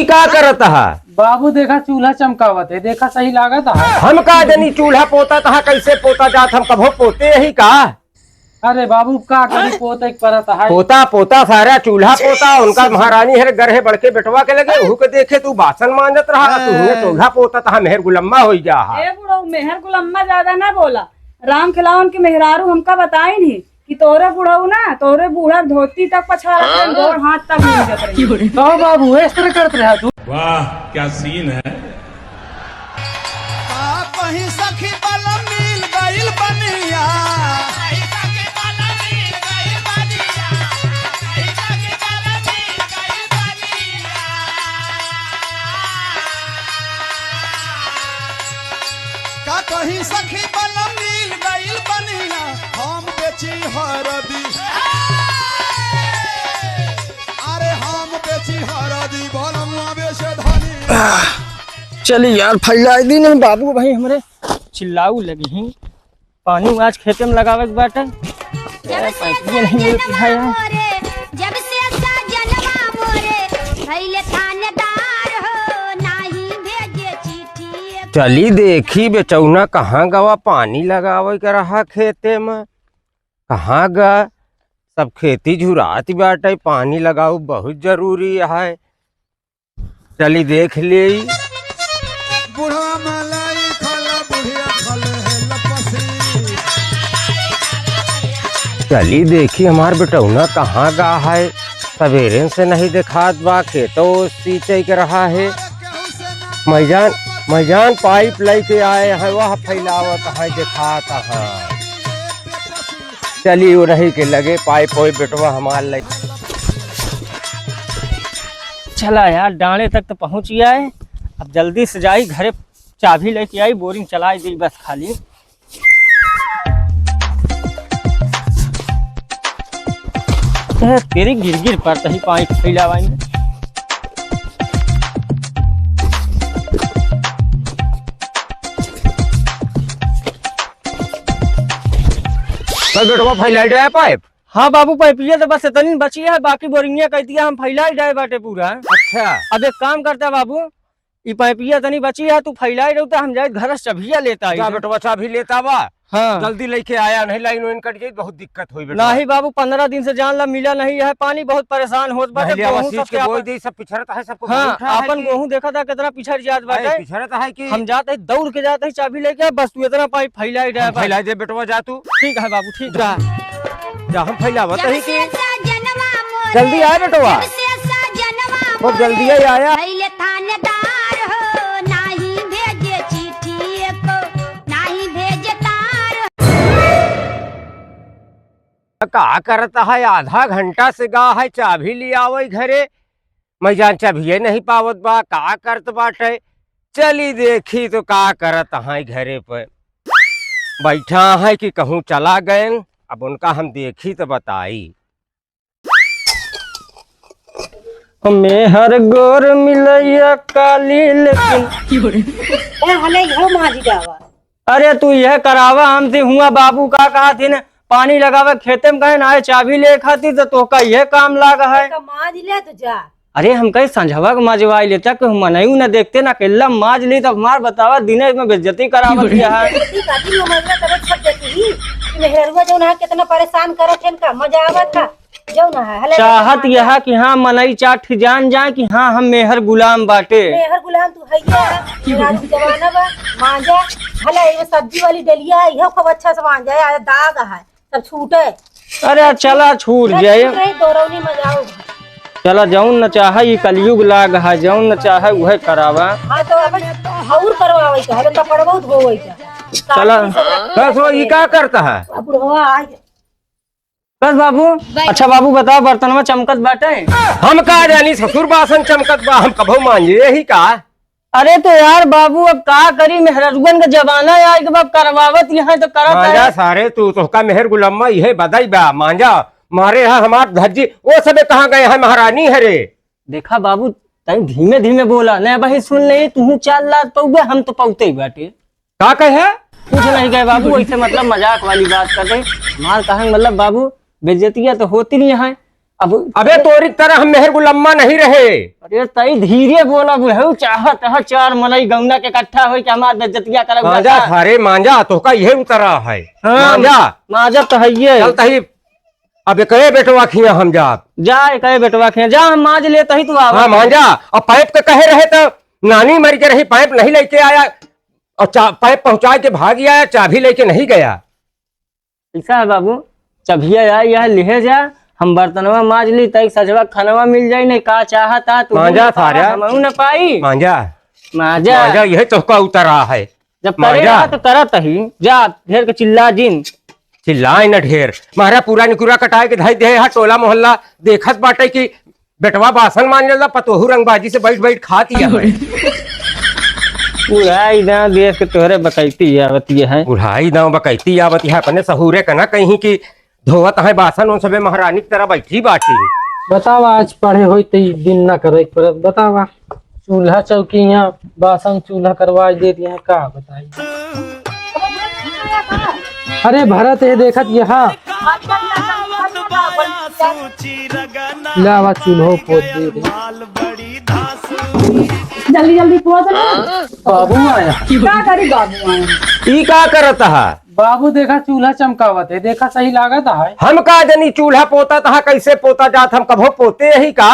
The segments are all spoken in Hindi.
का करत है? बाबू देखा चूल्हा चमकावत है, देखा सही लागत है। हम का जनी चूल्हा पोता था, कैसे पोता जात, हम कभो पोते यही का? अरे बाबू का कभी पोते परत है। पोता पोता सारा चूल्हा पोता, उनका महारानी है गरहे बड़के बेटवा के लगे उहू के देखे तू बासन मांजत रहा, तू चूल्हा पोता था मेहर गुलम्मा हो जा। ए बुढ़ऊ मेहर गुलम्मा ज्यादा ना बोला। राम खिलावन के मेहरारू हमका बताई नहीं कि तोरे बुढ़ऊ ना तोरे बूढ़ा धोती तक पछाड़ा गोड़ हाथ तक मिल जात रही। तो बाबू इस तरह करते रहा तू। वाह क्या सीन है। कहीं सखी बलम मिल गइल बनिया, का कहीं सखी बलम मिल गइल बनिया, हम बेची हरदी, अरे हम बेची हरदी बलम बेचे धनी। चलिए यार फैला दी नहीं बाबू भाई हमरे चिल्लाऊ लगी ही। पानी आज खेते में लगावे के बाटे नहीं मिलती है यार। जब से सजनवा मोरे भइले थानेदार हो, नाही भेजे चिट्ठी। चली देखी बेचौना कहाँ गवा पानी लगावे के रहा खेते में, कहाँ गा? सब खेती झुराती बाटे, पानी लगाऊ बहुत जरूरी है। चली देख ले। बुढ़ा मलाई खला बुढ़िया खले है लपसी। चली देखी हमार बेटौना कहाँ गा है, सवेरे से नहीं दिखात बा, खेतो सींचे के रहा है। मैजान पाइप लेके आए हैं, वह फैलावत है दिखाता है। चली वो रही के लगे पाइप हो बेटवा हमार ले। चला यार डांडे तक तो पहुंच गया है, अब जल्दी से जाई घरे चाबी लेके आई, बोरिंग चलाई दी बस खाली। तेरी गिर पड़ता ही पाइप फैलावाई में। बेटवा फैलाई रहा है पाइप। हाँ बाबू पाइपिया तो बस इतनी बची है, बाकी बोरिंगिया कह दिया हम फैला ही जाए बाटे पूरा। अच्छा अब एक काम करता बाबू, ये पाइपिया तनी बची है, तू फैला ही रहता, हम जाए घर से चबिया लेता जा बेटवा चाबी लेता बा। हाँ जल्दी लेके आया, नहीं लाइन वाइन कट गई, बहुत दिक्कत हुई बेटा। नहीं बाबू 15 दिन से जान ला मिला नहीं है पानी, बहुत परेशान होत बाटे। सब पिछड़ता है सबको। हाँ अपन गेहूं देखा था कितना पिछड़ जात बाटे, पिछड़ता है कि हम जाते दौड़ के जाते चाबी लेके, बस तू इतना पाइप फैला ही रहा है। फैला दे बेटवा, जा तू। ठीक है बाबू ठीक है। जा हम फैलावत जब ही से कि सजनवा मोरे जल्दी आ बेटवा, जब से सजनवा बहुत जल्दी ही आया। भइले थानेदार हो, नाही भेजे चिट्ठी को, नाही भेजे तार। का करता है, आधा घंटा से गा है, चाबी ले आवई घरे, मैं जान चाबिये नहीं पावत बा, का करत बाटे। चली देखी तो का करत है घरे पे बैठा है कि कहूँ चला गए। अब उनका हम देखी तो बताई। मेहर गोर मिलैया काली लेकिन अरे तू यह करावा हमसे हुआ बाबू का कहा थी न पानी लगावे खेते में कहे ना चाबी ले खाती तो का यह काम लागा है। माज ले तो जा। अरे हम कहीं संझवा के माजवाई लेता कि हम मनयू न देखते ना केला माज ली, तो हमार बतावा दिने में बेइज्जती करावत दिया है। कितना परेशान करत है, का मजा आवत था जो ना है। चाहत यह कि हाँ मनई चाट जान जाए कि हाँ हम मेहर गुलाम बाटे। मेहर गुलाम तू है जमाना बा मांजा भला ये सब्जी वाली डलिया है, यह खूब अच्छा से मांजा है, दाग है सब छूटे। अरे चला छूट जाए, दौरौनी मजाओ। चला जौन न चाहे ये कलयुग लाग है, जौन न चाहे वह करावा। हाँ तो अब और करवावे का है तो पड़ बहुत होवे का। चला बस वो ये क्या करता है। बस बाबू। अच्छा बाबू बताओ बर्तन में चमकत बाटे। हम का जानी ससुर बासन चमकत बा, हम कभो मांझे यही का। अरे तो यार बाबू अब का करी, मेहरगन का जमाना है कि बाप करवावत यहाँ तो करत मांझा है। सारे तू तो का मेहर गुलामा यह बदाई बा। मांझा मारे है हमार धज्जी, वो सबे कहाँ गए हैं, महारानी है रे। देखा बाबू तई धीमे धीमे बोला नहीं भाई, सुन ले तू 4 लाख पौगे, हम तो पौते ही बाटे। का कहे कुछ नहीं गए बाबू, ऐसे मतलब मजाक वाली बात कर रहे। मार कहेंगे मतलब बाबू बेइज्जतियां तो होती नहीं है, अब अबे तोरी तरह हम मेहर गुलम्मा नहीं रहे। अरे तई धीरे बोला बुढ़ऊ, चाहत है चार मनई गौना के इकट्ठा होई के हमार बेइज्जतिया करब। मांजा थारे मांजा तो का यही उतरा है। मांजा मांजा तो है चल तही अब कहे बेटवा खिया हम जा कहे बेटवा खिया जा, हम मांज ले तही तू आवा। हाँ मांजा। और पाइप के कहे रहे तो नानी मर के रही, पाइप नहीं लेके आया और पाइप पहुंचा के भाग गया, चाबी लेके नहीं गया। ऐसा है बाबू, चबिया आई है लिहे जा, हम बर्तनवा मांज ली तई सजवा खानवा मिल जाई। नहीं का चाहता तू मांजा थारा हमहू न पाई। मांजा मांजा मांजा यही तो का उतरा है। जब करेगा तो करत ही जा, ढेर के चिल्ला जिन चिल्लाए न ढेर। मारा पूरा निकुरा कटाए के धाई दे, टोला मोहल्ला देखत बाटे की बेटवा बासन मान जाला, पतोहू रंगबाजी से बैठ बैठ खाती है। उड़ाई ना देश के तोहरे बकैती आवती है। उड़ाई दाव बकैती आवती है अपने सहूरे का ना कहीं की धोवत है बासन उन सबे महारानी की तरह बैठी बाटी। बतावा आज पढ़े हो दिन न करे परत। बतावा चूल्हा चौकी यहाँ बासन चूल्हा करवा देती है का बताई। अरे भरत है देखत यहाँ लावा चूल्हो पोत दे दे। जल्दी जल्दी पहुंच ना। बाबू आया। क्या करी बाबू आए? ई का करता है? बाबू देखा चूल्हा चमकावत है, देखा सही लागत है। हम का जनी चूल्हा पोता था कैसे पोता जात, हम कभो पोते यही का।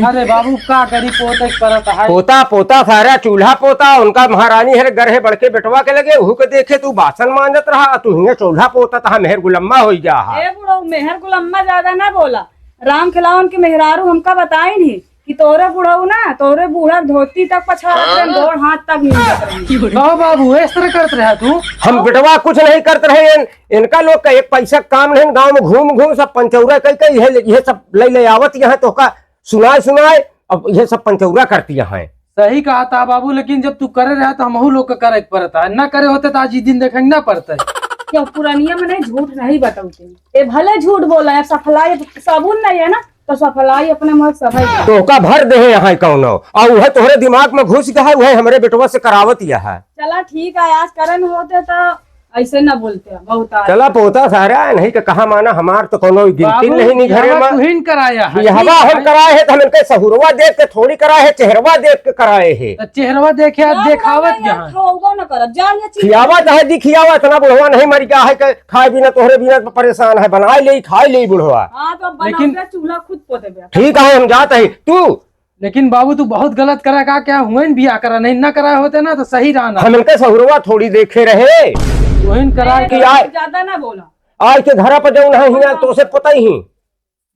अरे बाबू का करी पोते करत है। पोता पोता सारा चूल्हा पोता, उनका महारानी है घर है बड़के बेटवा के लगे उहू के देखे तू बासन मांजत रहा, तू हिंगे चूल्हा पोता था मेहर गुलम्मा हो जा। ए बुढ़ऊ मेहर गुलम्मा ज्यादा ना बोला। राम खिलावन के मेहरारू हमका बताई नहीं कि तोरे बुढ़ऊ ना तोरे बूढ़ा धोती तक पछाड़त रहे, गोड़ हाथ तक मिलत रहे। कहो बाबू इस तरह करते रहा तू। हम बेटवा कुछ नहीं करते रहे, इनका लोग का एक पैसा काम नहीं, गांव में घूम घूम सब पंचौरा कई ये सब ले आवत यहाँ तो का सुनाए अब ये सब पंचौरा करती है। सही कहा था बाबू, लेकिन जब तू करे रहा तो हमहू लोग का करे पड़ता है, न करे होते तो आज ही दिन देखेंगे ना पड़ता है। क्यों पुरानिया में नहीं झूठ नहीं बताते, ये भले झूठ बोला है। सफलाई साबुन नहीं है ना तो सफलाई अपने मुँह सफाई तो का भर दे यहाँ कौन और वह तोहरे दिमाग में घुस गया है, वह हमारे बेटवा से करावत यह है। चला ठीक है, आज करन होते तो ऐसे न बोलते बहुत। चला पोता सारा नहीं तो कहा माना हमार तो कोनो गिनती नहीं घरे में। तुहिन कराया है। हवा हम कराए है तो हम इनके सहुरवा देख के थोड़ी कराए है, चेहरवा देख के कराए है। तो चेहरवा देखे देखावत यहाँ न करब जान ये चीज खियावत है जी खियावत, इतना बुढ़वा नहीं मर गया है कि खाए बिना तोहरे बिना परेशान है, बनाए ले खाए ले बुढ़वा। हाँ तो लेकिन चूल्हा खुद पोते बे। ठीक है हम जाते हैं। तू लेकिन बाबू तू बहुत गलत करा का, क्या हुए बिया करा नहीं ना कराए होते ना तो सही रहना। हम इनके सहुरवा थोड़ी देखे रहे, तुहिन कराए कि आए ज्यादा ना बोला। आज के घर पर जाऊँ नहीं तो से पता ही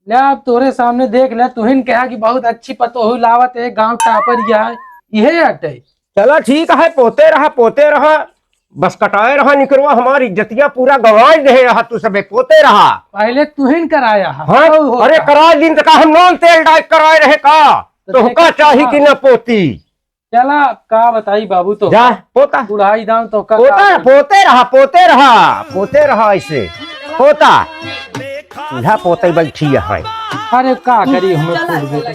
ले अब तोरे सामने देख ले, तुहिन कहा कि बहुत अच्छी पतोहू लावत है, गांव टापर यह यही अटे। चला ठीक है, पोते रहा बस कटाए रहा, निकलवा हमारी इज्जतिया पूरा गंवाए रहे रहा, तू सबे पोते रहा। पहले तुहिन कराया है। हाँ अरे कराए दिन तक हम नॉन तेल डाइट कराए रहे का तो का चाहिए कि न पोती। चला का बताई बाबू, तो जा पोता बुढ़ाई दाम तो का पोते रहा ऐसे पोता चूल्हा पोते बैठी है। अरे का करी हमें फूट दे।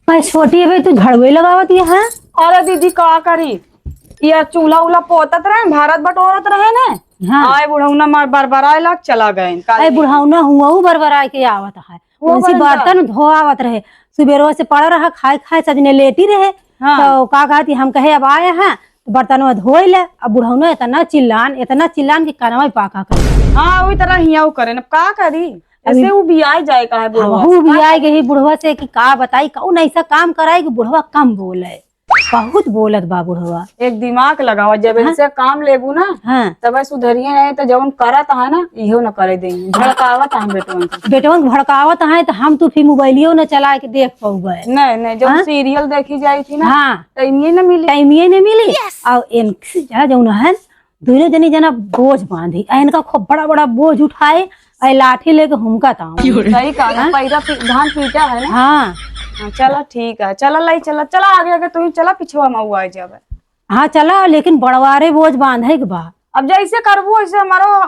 मैं छोटी है भाई, तू झड़वे लगावती है। अरे दीदी का करी, ये चूल्हा उल्हा पोतत रहे, भारत बटोरत रहे ने। हाँ। आए बुढ़ौना मार बरबराए लाग चला गए। अरे बुढ़ाउना हुआ बरबरा के आवत है, उनसी बर्तन धोआवत रहे, सुबेरो से पड़ रहा खाए खाए सजने लेटी रहे। हाँ। तो का कहती हम कहे अब आए हैं तो बर्तन में धोए ले। अब बुढ़ाउना इतना चिल्लान की कनवा पाका करे। हाँ वही तरह हिया करे न का करी, ऐसे वो बियाई जाए का है बुढ़वा। वो भी आए गई बुढ़वा से कि का बताई कौन ऐसा काम कराए कि बुढ़वा कम बोले, बहुत बोलत बा बुढ़वा। एक दिमाग लगावा, जब ऐसे काम लेबू ना हाँ। तब सुधरिए नहीं तो जवन करत है ना इहो न करे देंगे। भड़कावत है बेटवन भड़कावत है तो हम तो फिर मोबाइलियो न चला के देख पाऊबे। नहीं जब सीरियल देखी जाई थी ना हाँ तो इन्हें न मिली और इनसे जो है दोनों जनी जना बोझ बांधी, इनका खूब बड़ा बड़ा बोझ उठाए, लाठी लेके हुमका था। सही कहा, पैरा धान पीटा है ना। हाँ चला ठीक है, चला लाई चला आगे तू चला पिछवा मऊ आ जावे। हाँ चला, लेकिन बड़वारे बोझ बांधे के बा। अब जैसे करबू वैसे हमारो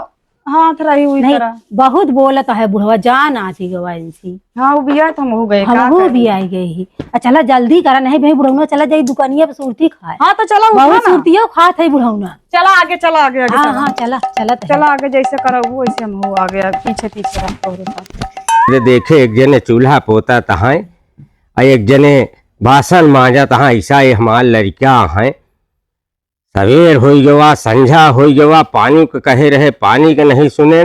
हाथ रही हुई नहीं तरह। बहुत बोलत है बुढ़वा जान आती गवाइन सी। हाँ वो बिया तो हम हो गए हम का हो करें? भी आई गई ही। चला जल्दी करा नहीं भाई बुढ़ौना चला जाई दुकानिया पे सुरती खाए। हाँ तो चलो उठो बहुत ना। सुरतियो खात है बुढ़ौना। चला आगे चला आगे आगे हाँ चला। हाँ चला चला चला आगे जैसे करो वैसे हम हो आगे पीछे पीछे रखो रे साथ। अरे देखे एक जने चूल्हा पोता तहाँ और एक जने बासन मांजा तहाँ ऐसा ये हमार लड़का हैं। सवेर हो गवा संझा हो गवा पानी के कहे रहे पानी के नहीं सुने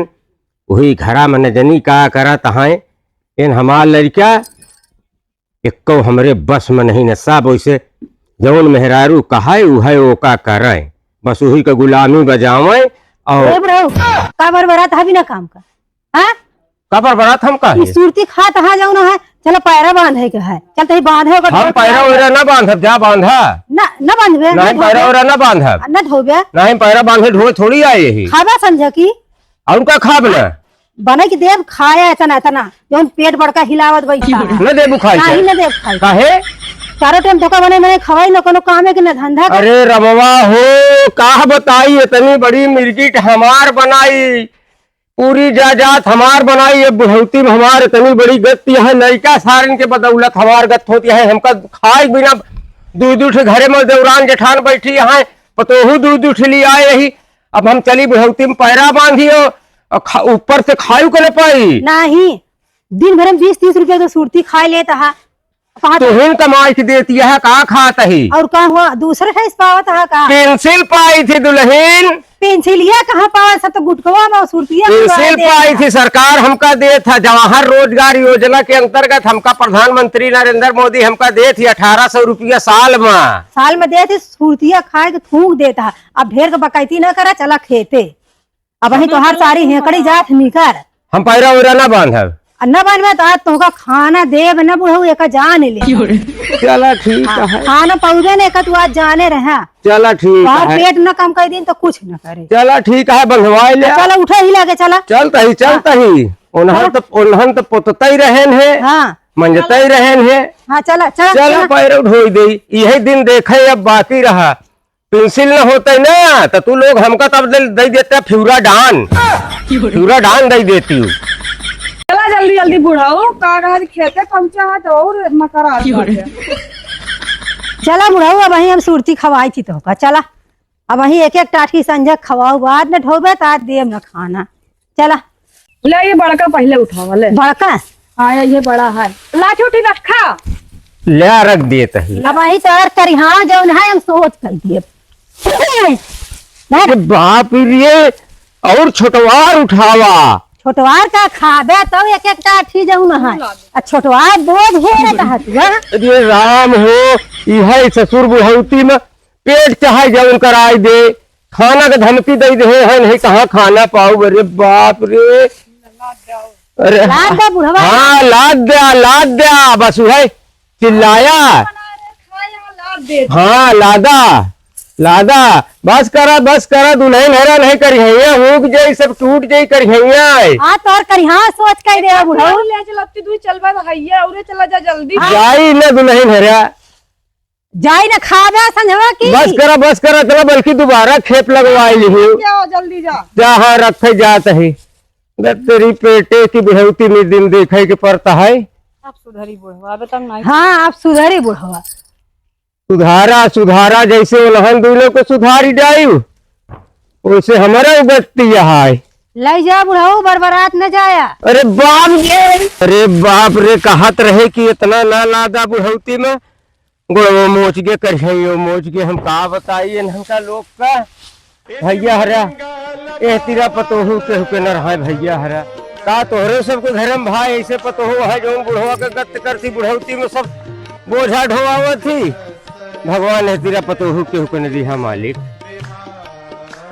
वही घरा में न जनी का करा तहाँ इन हमार लड़का एको हमरे बस में नहीं नशा वैसे जौन मेहरारू कहा उहे ओका करें बस वही का गुलामी बजावें और ए बुढ़ऊ का बरबरात है बिना काम का। हाँ कबर बरात हम ई कहे सुरती खा तहाँ जाऊ ना है। चलो पैरा बांधे के है चल तही बांधे ओकर हम पैरा वैरा न बांधब जा बांधा ना बांधबे नहीं पैरा वैरा न बांधब न धोबे नहीं पैरा बांधे ढोए थोड़ी आए यही खाबा समझ की और का खाब न बने की देव खाया इतना इतना जौन पेट बड़का हिलावत बैठा न देबू खाई नहीं के न देव खाई काहे चारों टाइम धोखा बने मैंने खवाई न कोनो काम है कि न धंधा के। अरे रमवा हो काह बताई इतनी बड़ी मिर्गिट हमार बनाई पूरी जायदाद हमार बनाई ये बुढ़ौती में हमार इतनी बड़ी गति है लड़का सारन के बदौलत हमार गत होती है हमका खाए बिना दूध उठ घरे में देवरान जेठान बैठी है पतोहू दूध उठ ली आए रही अब हम चली बुढ़ौती में पैरा बांधियो और ऊपर से खायू के न पाई नहीं दिन भर में 20-30 रुपया तो सुरती खा लेता है कहाँ तुहिन कमाई की देती है का खाता ही और कहाँ हुआ दूसरे ठेस पावत है का पेंसिल पाई थी दुल्हन पेंसिलिया कहाँ पावा सब तो गुटकवा में सुरतिया पेंसिल पाई थी सरकार हमका दे था जवाहर रोजगार योजना के अंतर्गत हमका प्रधानमंत्री नरेंद्र मोदी हमका दे थी 1800 रुपया साल में दे थे सुरतिया खाए के थूक देता है। अब ढेर के बकैती न करा चला खेते अब वही तोहार सारी हेकड़ी जात निकर हम पैरा उरा न बांधब न बनवे तो आज तोहका खाना देव न बुढ़ऊ एक जान ले चला ठीक है खाना पौधे ने तू आज जाने रहा चला ठीक बाहर है पेट न कम कर दिन तो कुछ न करे। चला ठीक है बंधवाई ले चला उठे ही लगे चला चलता ही उन्हन तो पोतता ही रहन है हाँ मंजता ही रहन है हाँ चला चला चला पैर ढोई दे यही दिन देखे अब बाकी रहा पेंसिल न होते ना तो तू लोग हमका तब दे देता फ्यूरा डान दे देती हूँ चला जल्दी जल्दी बुढ़ाओ का खेते पहुंचा है तो और मकरा चला बुढ़ऊ अब वही हम सुरती खवाई थी तो चला अब वही एक एक टाटी संजय खवाऊ बाद न ढोबे तो आज देव न खाना चला ले ये बड़का पहले उठावा ले बड़का हाँ ये बड़ा है लाठी उठी रखा ले रख देता ही अब वही तो और करी हाँ जो है हम सोच कर दिए अरे बाप रे और छोटवार उठावा छोटवार का खाबे तो एक एक टाठी जो न है छोटवार बोझ घेरे कहत अरे राम हो यह ससुर बुढ़ौती में पेट चाहे जौन कराई दे खाना के धमकी दे दे है नहीं कहाँ खाना पाऊ अरे बाप रे अरे लाद दे बुढ़वा हाँ लाद दिया बस वह चिल्लाया हाँ लादा बस करा दुल्हन हेरा नहीं करी हुक जाई सब टूट जाई करी हाँ तो और करी हाँ सोच कर दे बुढ़ऊ ले चलती तू चलबा तो हैया औरे चला जा जल्दी जाई न दुल्हन हेरा जाई ना खाबे संझवा की बस करा चला बल्कि दोबारा खेप लगवाई ली क्या जल्दी जा जहाँ रखे जात है तेरी पेटे की बुढ़ौती में दिन देखे के पड़ता है अब सुधरी बुढ़वा अब तक नहीं हाँ आप सुधरी बुढ़वा सुधारा जैसे उन्हन दूल्हे को सुधारी जायु वैसे हमारा उगती है ले जा बुढ़ऊ बरबरात न जाया अरे बाप रे कहत रहे कि इतना ना लादा बुढ़ौती में गुड़ो मोच के करियो मोच के हम का बताइए हमका लोग का भैया हरा ए तीरा पतोहू के न रहा भैया हरा का तोहरे सबको धर्म भाई ऐसे पतोहू है जो बुढ़वा के गत करती बुढ़ौती में सब बोझा ढोवा थी भगवान है तेरा पतोहू के न दिया मालिक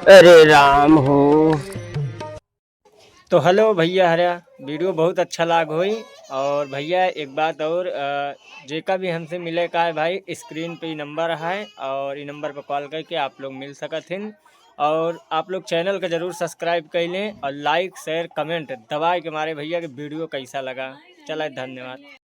अरे राम हो। तो हेलो भैया हरा वीडियो बहुत अच्छा लाग हुई और भैया एक बात और जेका भी हमसे मिले का है भाई स्क्रीन पे नंबर है और ये नंबर पर कॉल करके आप लोग मिल सकत हैं और आप लोग चैनल का जरूर सब्सक्राइब कर लें और लाइक शेयर कमेंट दबाए के मारे भैया के वीडियो कैसा लगा चला धन्यवाद।